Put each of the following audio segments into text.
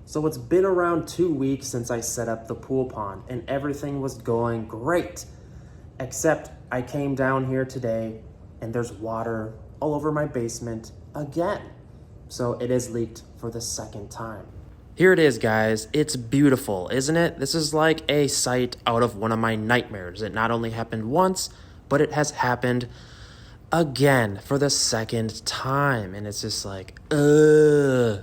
So it's been around 2 weeks since I set up the pool pond and everything was going great. Except I came down here today and there's water all over my basement again. So it is leaked for the second time. Here it is, guys. It's beautiful, isn't it? This is like a sight out of one of my nightmares. It not only happened once, but it has happened again for the second time. And it's just like, ugh.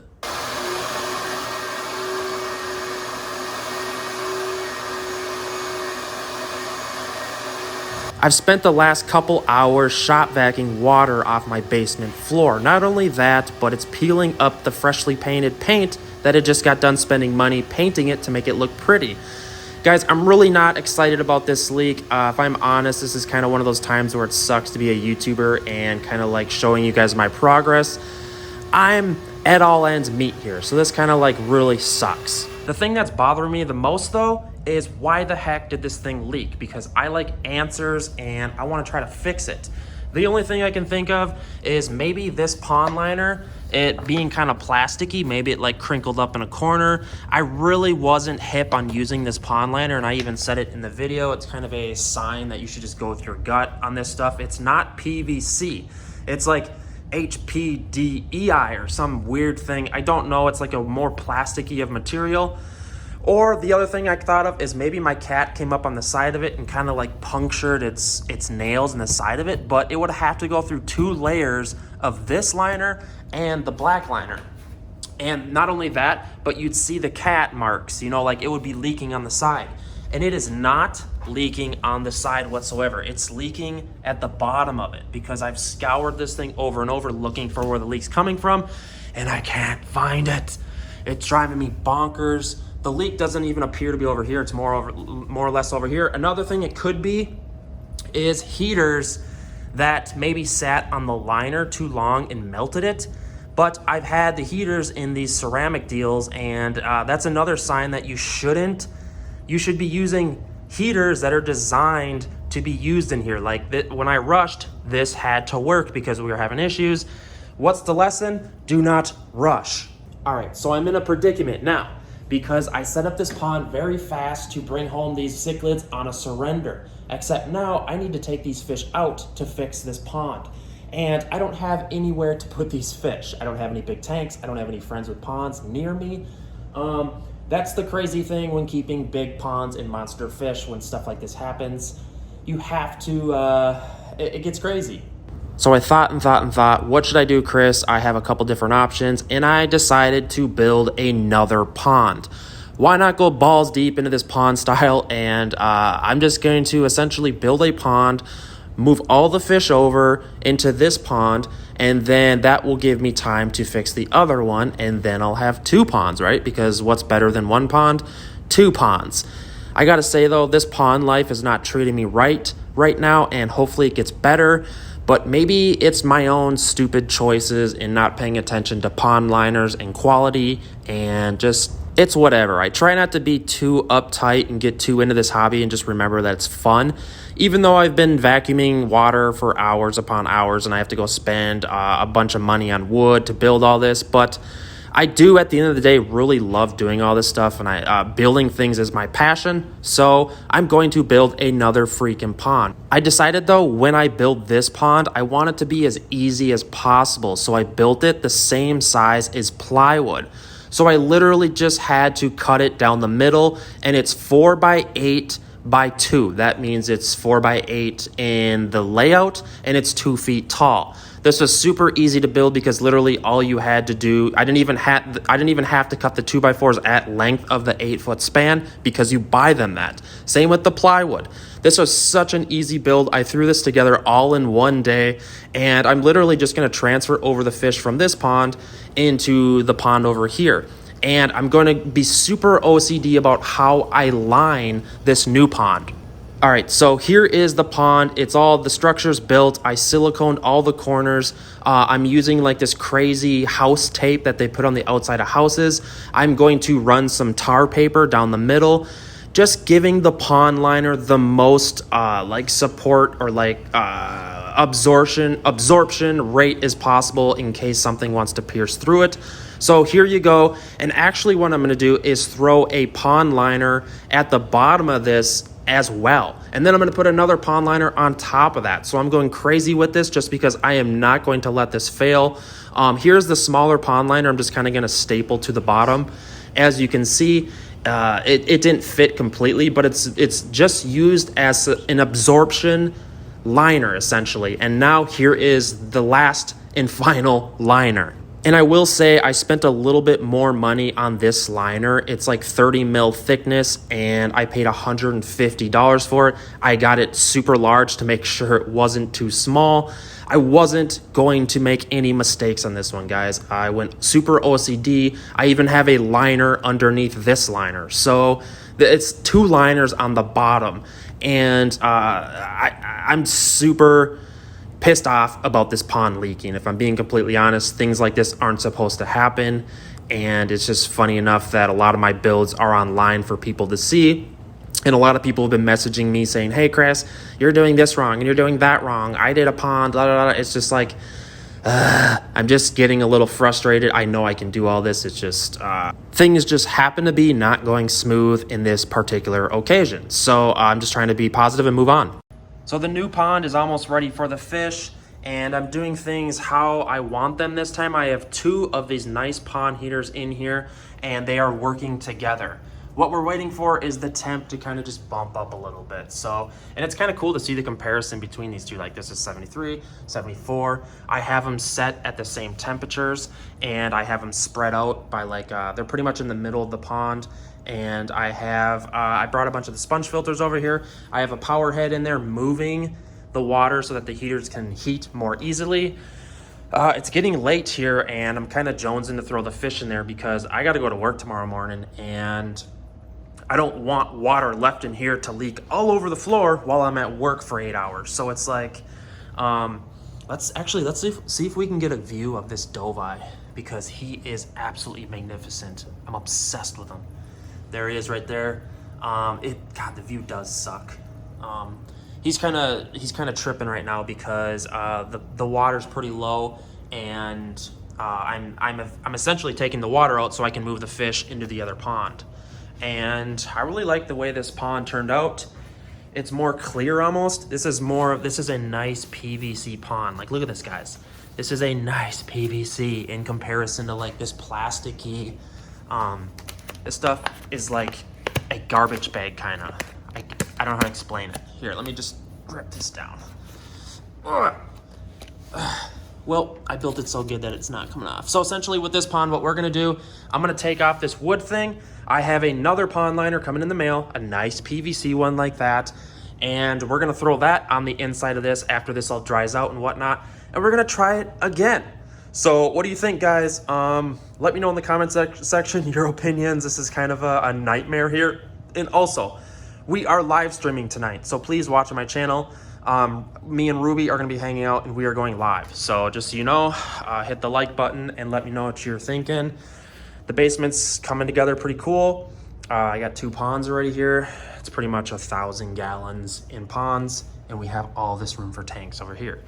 I've spent the last couple hours shop vacuuming water off my basement floor. Not only that, but it's peeling up the freshly painted paint that it just got done spending money painting it to make it look pretty. Guys, I'm really not excited about this leak. If I'm honest, this is kind of one of those times where it sucks to be a YouTuber and kind of like showing you guys my progress. I'm at all ends meet here, so this kind of like really sucks. The thing that's bothering me the most though is why the heck did this thing leak? Because I like answers and I want to try to fix it. The only thing I can think of is maybe this pond liner, it being kind of plasticky, maybe it like crinkled up in a corner. I really wasn't hip on using this pond liner, and I even said it in the video. It's kind of a sign that you should just go with your gut on this stuff. It's not PVC. It's like HPDEI or some weird thing. I don't know. It's like a more plasticky of material. Or the other thing I thought of is maybe my cat came up on the side of it and kind of like punctured its nails in the side of it, but it would have to go through 2 layers of this liner and the black liner. And not only that, but you'd see the cat marks, you know, like it would be leaking on the side. And it is not leaking on the side whatsoever. It's leaking at the bottom of it because I've scoured this thing over and over looking for where the leak's coming from, and I can't find it. It's driving me bonkers. The leak doesn't even appear to be over here. It's more or less over here. Another thing it could be is heaters that maybe sat on the liner too long and melted it. But I've had the heaters in these ceramic deals, and that's another sign that you shouldn't. You should be using heaters that are designed to be used in here. Like when I rushed, this had to work because we were having issues. What's the lesson? Do not rush. All right, so I'm in a predicament now, because I set up this pond very fast to bring home these cichlids on a surrender. Except now I need to take these fish out to fix this pond. And I don't have anywhere to put these fish. I don't have any big tanks. I don't have any friends with ponds near me. That's the crazy thing when keeping big ponds and monster fish. When stuff like this happens, you have to, it gets crazy. So I thought, what should I do, Chris? I have a couple different options, and I decided to build another pond. Why not go balls deep into this pond style? And I'm just going to essentially build a pond, move all the fish over into this pond, and then that will give me time to fix the other one, and then I'll have 2 ponds, right? Because what's better than 1 pond? 2 ponds. I gotta say though, this pond life is not treating me right now, and hopefully it gets better. But maybe it's my own stupid choices in not paying attention to pond liners and quality, and just, it's whatever. I try not to be too uptight and get too into this hobby, and just remember that it's fun. Even though I've been vacuuming water for hours upon hours and I have to go spend a bunch of money on wood to build all this, but I do, at the end of the day, really love doing all this stuff, and building things is my passion, so I'm going to build another freaking pond. I decided, though, when I build this pond, I want it to be as easy as possible, so I built it the same size as plywood. So I literally just had to cut it down the middle, and it's 4 by 8 by 2. That means it's 4 by 8 in the layout, and it's 2 feet tall. This was super easy to build because literally all you had to do, I didn't even have to cut the 2x4s at length of the 8-foot span because you buy them that. Same with the plywood. This was such an easy build. I threw this together all in one day, and I'm literally just going to transfer over the fish from this pond into the pond over here. And I'm going to be super OCD about how I line this new pond. All right, so here is the pond. It's all, the structure's built. I siliconed all the corners. I'm using like this crazy house tape that they put on the outside of houses. I'm going to run some tar paper down the middle, just giving the pond liner the most like support or like absorption rate as possible in case something wants to pierce through it. So here you go. And actually what I'm going to do is throw a pond liner at the bottom of this as well. And then I'm going to put another pond liner on top of that. So I'm going crazy with this just because I am not going to let this fail. Here's the smaller pond liner. I'm just kind of going to staple to the bottom. As you can see, it didn't fit completely, but it's just used as an absorption liner essentially. And now here is the last and final liner. And I will say I spent a little bit more money on this liner. It's like 30 mil thickness and I paid $150 for it. I got it super large to make sure it wasn't too small. I wasn't going to make any mistakes on this one, guys. I went super OCD. I even have a liner underneath this liner. So it's 2 liners on the bottom. And I'm super pissed off about this pond leaking. If I'm being completely honest, things like this aren't supposed to happen. And it's just funny enough that a lot of my builds are online for people to see. And a lot of people have been messaging me saying, hey, Chris, you're doing this wrong and you're doing that wrong. I did a pond, blah, blah, blah. It's just like, I'm just getting a little frustrated. I know I can do all this. It's just things just happen to be not going smooth in this particular occasion. So I'm just trying to be positive and move on. So the new pond is almost ready for the fish, and I'm doing things how I want them this time. I have 2 of these nice pond heaters in here, and they are working together. What we're waiting for is the temp to kind of just bump up a little bit. So, and it's kind of cool to see the comparison between these two. Like this is 73, 74. I have them set at the same temperatures, and I have them spread out by like, they're pretty much in the middle of the pond. And I have, I brought a bunch of the sponge filters over here. I have a power head in there moving the water so that the heaters can heat more easily. It's getting late here, and I'm kind of jonesing to throw the fish in there because I got to go to work tomorrow morning, and I don't want water left in here to leak all over the floor while I'm at work for 8 hours. So it's like, let's see if we can get a view of this Dovai, because he is absolutely magnificent. I'm obsessed with him. There he is right there. God, the view does suck. He's kind of tripping right now because the water's pretty low, and I'm essentially taking the water out so I can move the fish into the other pond. And I really like the way this pond turned out. It's more clear almost. This is a nice PVC pond. Like, look at this, guys. This is a nice PVC in comparison to like this plasticky. This stuff is like a garbage bag kind of. I don't know how to explain it. Here, let me just grip this down. Well, I built it so good that it's not coming off. So essentially with this pond, what we're gonna do, I'm gonna take off this wood thing. I have another pond liner coming in the mail, a nice PVC one like that. And we're gonna throw that on the inside of this after this all dries out and whatnot. And we're gonna try it again. So what do you think, guys? Let me know in the comment section your opinions. This is kind of a nightmare here. And also, we are live streaming tonight, so please watch on my channel. Me and Ruby are going to be hanging out, and we are going live. So just so you know, hit the like button and let me know what you're thinking. The basement's coming together pretty cool. I got 2 ponds already here. It's pretty much 1,000 gallons in ponds, and we have all this room for tanks over here.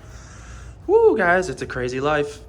Woo, guys, it's a crazy life.